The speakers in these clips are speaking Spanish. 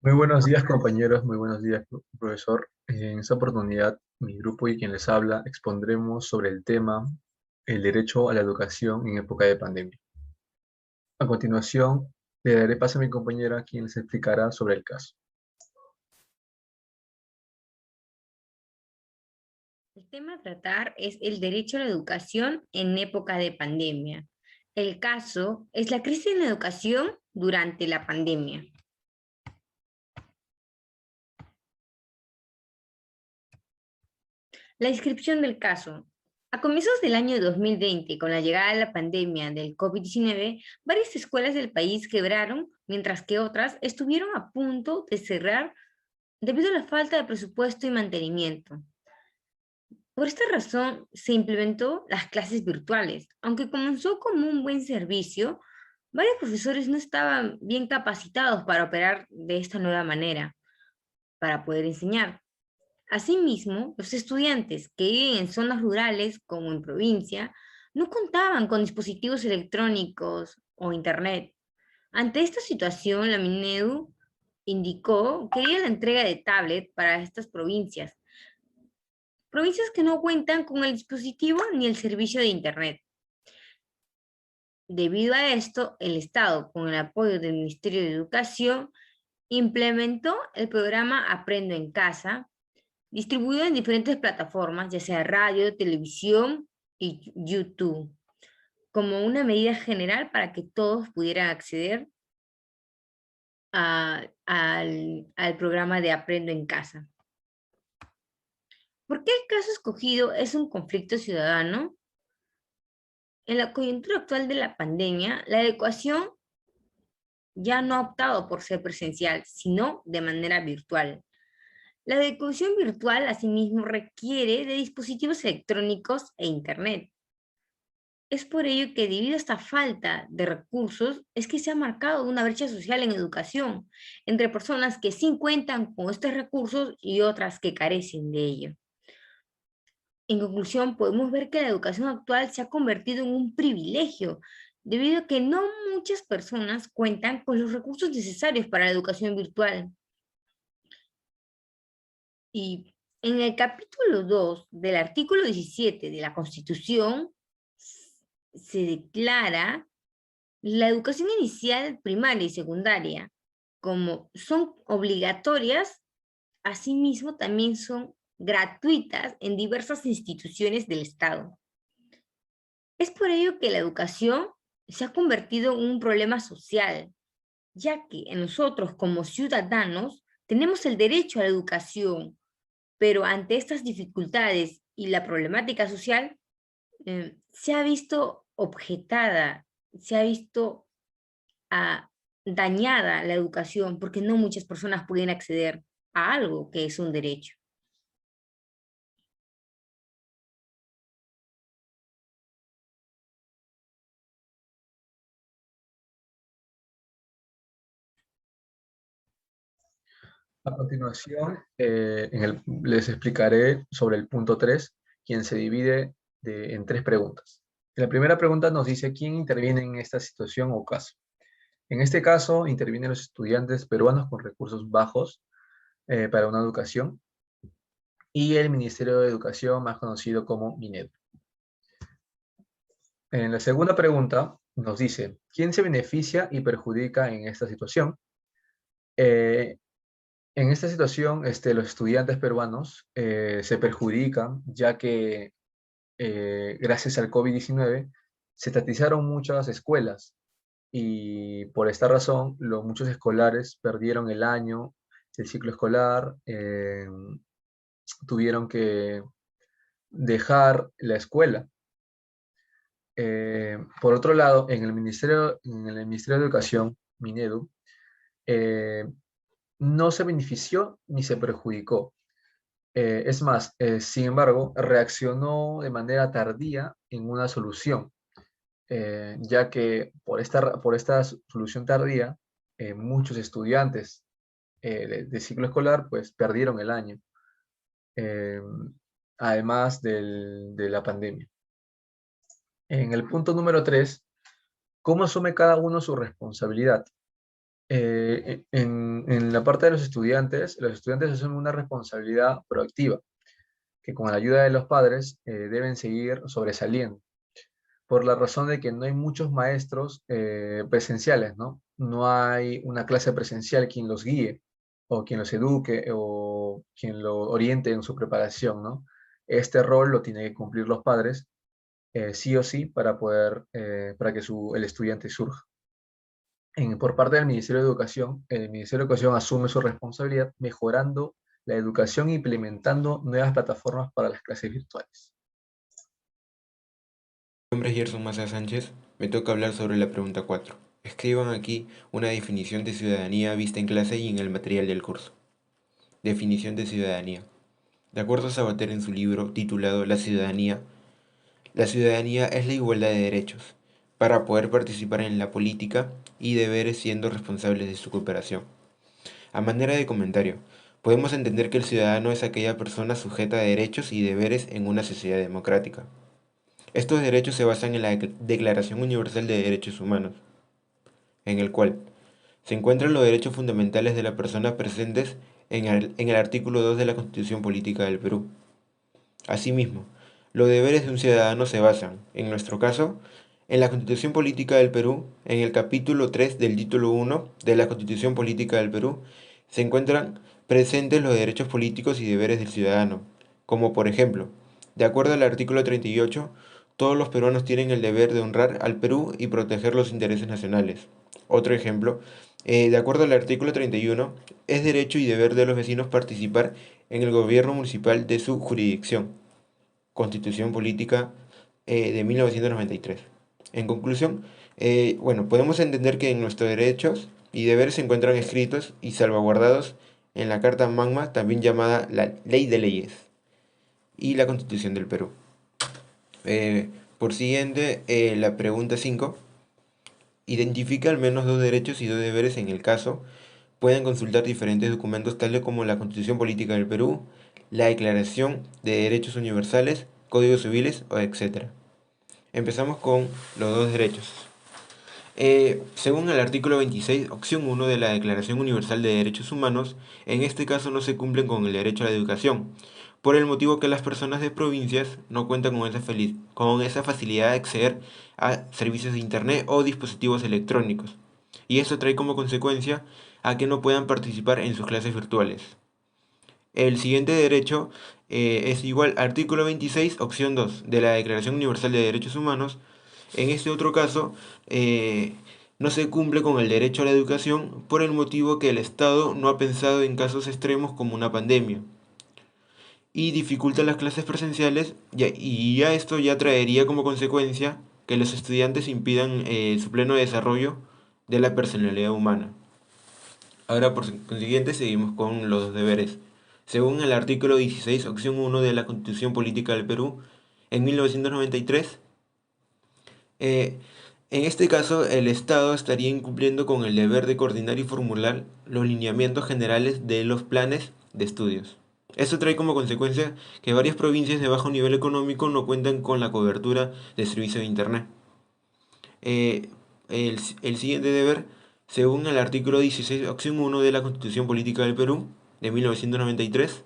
Muy buenos días, compañeros, muy buenos días, profesor. En esta oportunidad, mi grupo y quien les habla expondremos sobre el tema el derecho a la educación en época de pandemia. A continuación, le daré paso a mi compañera, quien les explicará sobre el caso. El tema a tratar es el derecho a la educación en época de pandemia. El caso es la crisis en la educación durante la pandemia. La descripción del caso. A comienzos del año 2020, con la llegada de la pandemia del COVID-19, varias escuelas del país quebraron, mientras que otras estuvieron a punto de cerrar debido a la falta de presupuesto y mantenimiento. Por esta razón, se implementó las clases virtuales. Aunque comenzó como un buen servicio, varios profesores no estaban bien capacitados para operar de esta nueva manera, para poder enseñar. Asimismo, los estudiantes que viven en zonas rurales, como en provincia, no contaban con dispositivos electrónicos o internet. Ante esta situación, la Minedu indicó que quería la entrega de tablet para estas provincias que no cuentan con el dispositivo ni el servicio de internet. Debido a esto, el Estado, con el apoyo del Ministerio de Educación, implementó el programa Aprendo en Casa, distribuido en diferentes plataformas, ya sea radio, televisión y YouTube, como una medida general para que todos pudieran acceder al programa de Aprendo en Casa. ¿Por qué el caso escogido es un conflicto ciudadano? En la coyuntura actual de la pandemia, la educación ya no ha optado por ser presencial, sino de manera virtual. La educación virtual, asimismo, requiere de dispositivos electrónicos e Internet. Es por ello que debido a esta falta de recursos es que se ha marcado una brecha social en educación entre personas que sí cuentan con estos recursos y otras que carecen de ello. En conclusión, podemos ver que la educación actual se ha convertido en un privilegio, debido a que no muchas personas cuentan con los recursos necesarios para la educación virtual. Y en el capítulo 2 del artículo 17 de la Constitución se declara la educación inicial, primaria y secundaria como son obligatorias, asimismo también son gratuitas en diversas instituciones del Estado. Es por ello que la educación se ha convertido en un problema social, ya que nosotros como ciudadanos tenemos el derecho a la educación, pero ante estas dificultades y la problemática social, se ha visto objetada, se ha visto dañada la educación, porque no muchas personas pueden acceder a algo que es un derecho. A continuación, les explicaré sobre el punto 3, quien se divide en tres preguntas. La primera pregunta nos dice quién interviene en esta situación o caso. En este caso, intervienen los estudiantes peruanos con recursos bajos para una educación y el Ministerio de Educación, más conocido como Minedu. En la segunda pregunta nos dice, ¿quién se beneficia y perjudica en esta situación? Eh, en esta situación, los estudiantes peruanos se perjudican, ya que gracias al COVID-19 se estatizaron muchas escuelas y por esta razón muchos escolares perdieron el año, el ciclo escolar, tuvieron que dejar la escuela. Por otro lado, en el Ministerio de Educación, Minedu, eh, no se benefició ni se perjudicó. Es más, sin embargo, reaccionó de manera tardía en una solución, ya que por esta solución tardía, muchos estudiantes de ciclo escolar pues perdieron el año, eh, además de la pandemia. En el punto número 3, ¿cómo asume cada uno su responsabilidad? En En la parte de los estudiantes asumen una responsabilidad proactiva, que con la ayuda de los padres deben seguir sobresaliendo, por la razón de que no hay muchos maestros presenciales, ¿no? No hay una clase presencial quien los guíe, o quien los eduque, o quien lo oriente en su preparación, ¿no? Este rol lo tienen que cumplir los padres, sí o sí, para que el estudiante surja. Por parte del Ministerio de Educación, el Ministerio de Educación asume su responsabilidad mejorando la educación e implementando nuevas plataformas para las clases virtuales. Mi nombre es Gerson Maza Sánchez. Me toca hablar sobre la pregunta 4. Escriban aquí una definición de ciudadanía vista en clase y en el material del curso. Definición de ciudadanía. De acuerdo a Sabater en su libro titulado la ciudadanía es la igualdad de derechos para poder participar en la política y deberes siendo responsables de su cooperación. A manera de comentario, podemos entender que el ciudadano es aquella persona sujeta a derechos y deberes en una sociedad democrática. Estos derechos se basan en la Declaración Universal de Derechos Humanos, en el cual se encuentran los derechos fundamentales de la persona presentes en el artículo 2 de la Constitución Política del Perú. Asimismo, los deberes de un ciudadano se basan, en nuestro caso, en la Constitución Política del Perú, en el capítulo 3 del título 1 de la Constitución Política del Perú, se encuentran presentes los derechos políticos y deberes del ciudadano, como por ejemplo, de acuerdo al artículo 38, todos los peruanos tienen el deber de honrar al Perú y proteger los intereses nacionales. Otro ejemplo, de acuerdo al artículo 31, es derecho y deber de los vecinos participar en el gobierno municipal de su jurisdicción. Constitución Política de 1993. En conclusión, bueno, podemos entender que nuestros derechos y deberes se encuentran escritos y salvaguardados en la Carta Magna, también llamada la Ley de Leyes, y la Constitución del Perú. Por siguiente, la pregunta 5. Identifica al menos dos derechos y dos deberes en el caso. Pueden consultar diferentes documentos tales como la Constitución Política del Perú, la Declaración de Derechos Universales, Códigos Civiles, etc. Empezamos con los dos derechos. Según el artículo 26, opción 1 de la Declaración Universal de Derechos Humanos, en este caso no se cumplen con el derecho a la educación, por el motivo que las personas de provincias no cuentan con esa facilidad de acceder a servicios de Internet o dispositivos electrónicos, y esto trae como consecuencia a que no puedan participar en sus clases virtuales. El siguiente derecho es igual artículo 26, opción 2 de la Declaración Universal de Derechos Humanos. En este otro caso, no se cumple con el derecho a la educación por el motivo que el Estado no ha pensado en casos extremos como una pandemia y dificulta las clases presenciales y ya esto ya traería como consecuencia que los estudiantes impidan su pleno desarrollo de la personalidad humana. Ahora, por consiguiente, seguimos con los deberes. Según el artículo 16, opción 1 de la Constitución Política del Perú, en 1993, en este caso, el Estado estaría incumpliendo con el deber de coordinar y formular los lineamientos generales de los planes de estudios. Esto trae como consecuencia que varias provincias de bajo nivel económico no cuentan con la cobertura de servicio de Internet. Eh, el siguiente deber, según el artículo 16, opción 1 de la Constitución Política del Perú, de 1993,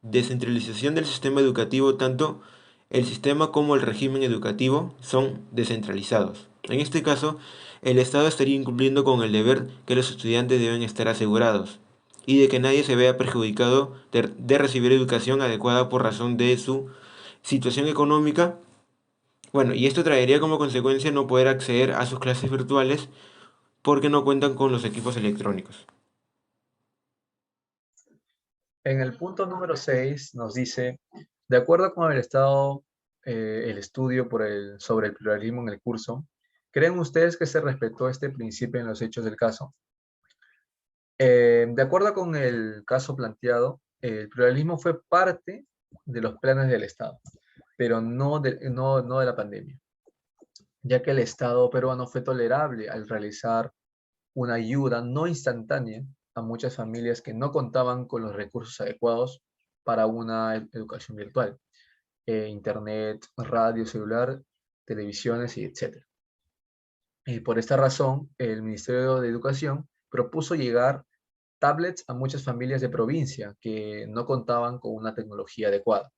descentralización del sistema educativo, tanto el sistema como el régimen educativo son descentralizados. En este caso, el Estado estaría incumpliendo con el deber que los estudiantes deben estar asegurados y de que nadie se vea perjudicado de recibir educación adecuada por razón de su situación económica. Bueno, y esto traería como consecuencia no poder acceder a sus clases virtuales porque no cuentan con los equipos electrónicos. En el punto número 6 nos dice, de acuerdo con el Estado, el estudio sobre el pluralismo en el curso, ¿creen ustedes que se respetó este principio en los hechos del caso? De acuerdo con el caso planteado, el pluralismo fue parte de los planes del Estado, pero no de la pandemia, ya que el Estado peruano fue tolerable al realizar una ayuda no instantánea a muchas familias que no contaban con los recursos adecuados para una educación virtual, internet, radio, celular, televisiones y etc. Y por esta razón, el Ministerio de Educación propuso llegar tablets a muchas familias de provincia que no contaban con una tecnología adecuada.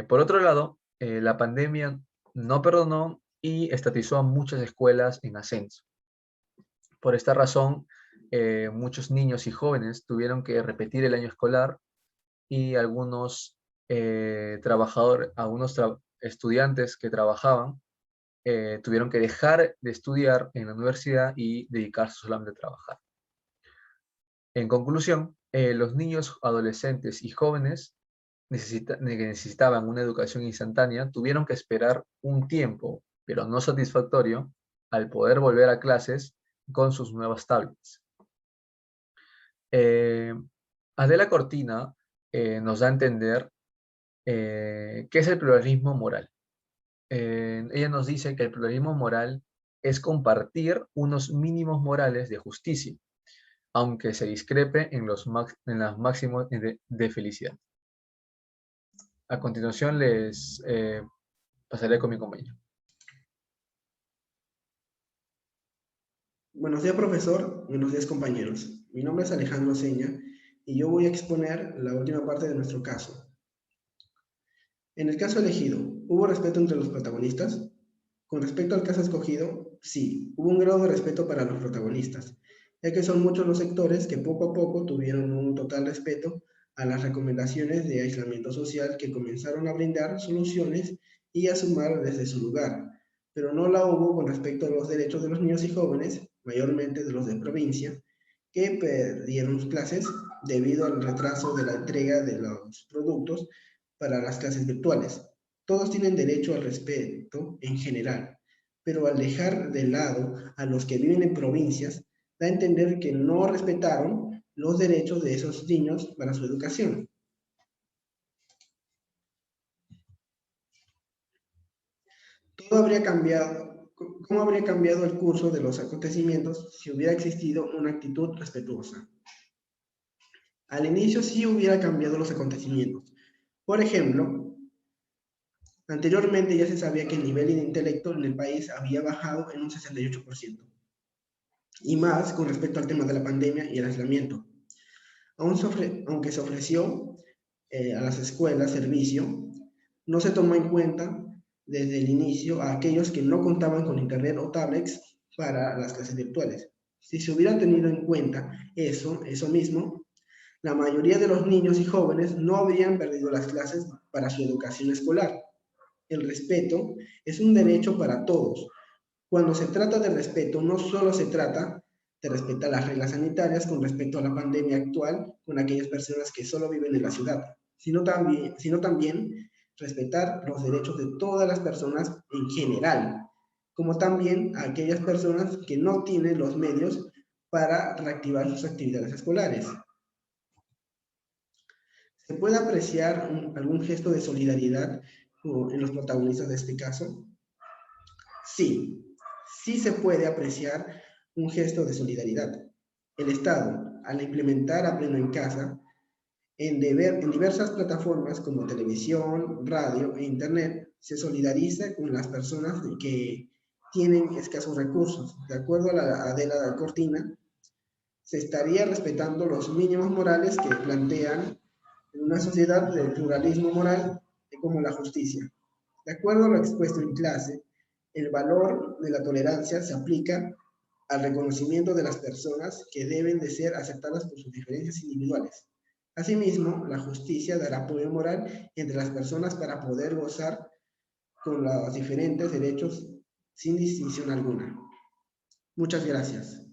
Por otro lado, la pandemia no perdonó y estatizó a muchas escuelas en ascenso. Por esta razón, muchos niños y jóvenes tuvieron que repetir el año escolar y algunos estudiantes que trabajaban tuvieron que dejar de estudiar en la universidad y dedicarse solamente a trabajar. En conclusión, los niños, adolescentes y jóvenes que necesitaban una educación instantánea tuvieron que esperar un tiempo, pero no satisfactorio, al poder volver a clases con sus nuevas tablets. Adela Cortina nos da a entender qué es el pluralismo moral. Ella nos dice que el pluralismo moral es compartir unos mínimos morales de justicia, aunque se discrepe en los máximos de felicidad. A continuación les pasaré con mi compañero. Buenos días, profesor. Buenos días, compañeros. Mi nombre es Alejandro Seña y yo voy a exponer la última parte de nuestro caso. En el caso elegido, ¿hubo respeto entre los protagonistas? Con respecto al caso escogido, sí, hubo un grado de respeto para los protagonistas, ya que son muchos los sectores que poco a poco tuvieron un total respeto a las recomendaciones de aislamiento social que comenzaron a brindar soluciones y a sumar desde su lugar, pero no la hubo con respecto a los derechos de los niños y jóvenes, mayormente de los de provincia, que perdieron clases debido al retraso de la entrega de los productos para las clases virtuales. Todos tienen derecho al respeto en general, pero al dejar de lado a los que viven en provincias, da a entender que no respetaron los derechos de esos niños para su educación. ¿Cómo habría cambiado el curso de los acontecimientos si hubiera existido una actitud respetuosa? Al inicio sí hubiera cambiado los acontecimientos. Por ejemplo, anteriormente ya se sabía que el nivel de intelecto en el país había bajado en un 68%, y más con respecto al tema de la pandemia y el aislamiento. Aunque se ofreció a las escuelas servicio, no se tomó en cuenta desde el inicio a aquellos que no contaban con internet o tablets para las clases virtuales. Si se hubiera tenido en cuenta eso mismo, la mayoría de los niños y jóvenes no habrían perdido las clases para su educación escolar. El respeto es un derecho para todos. Cuando se trata de respeto, no solo se trata de respetar las reglas sanitarias con respecto a la pandemia actual con aquellas personas que solo viven en la ciudad, sino también respetar los derechos de todas las personas en general, como también a aquellas personas que no tienen los medios para reactivar sus actividades escolares. ¿Se puede apreciar algún gesto de solidaridad en los protagonistas de este caso? Sí, sí se puede apreciar un gesto de solidaridad. El Estado, al implementar Aprendo en Casa, en diversas plataformas como televisión, radio e internet, se solidariza con las personas que tienen escasos recursos. De acuerdo a la Adela Cortina, se estaría respetando los mínimos morales que plantean en una sociedad del pluralismo moral como la justicia. De acuerdo a lo expuesto en clase, el valor de la tolerancia se aplica al reconocimiento de las personas que deben de ser aceptadas por sus diferencias individuales. Asimismo, la justicia dará apoyo moral entre las personas para poder gozar con los diferentes derechos sin distinción alguna. Muchas gracias.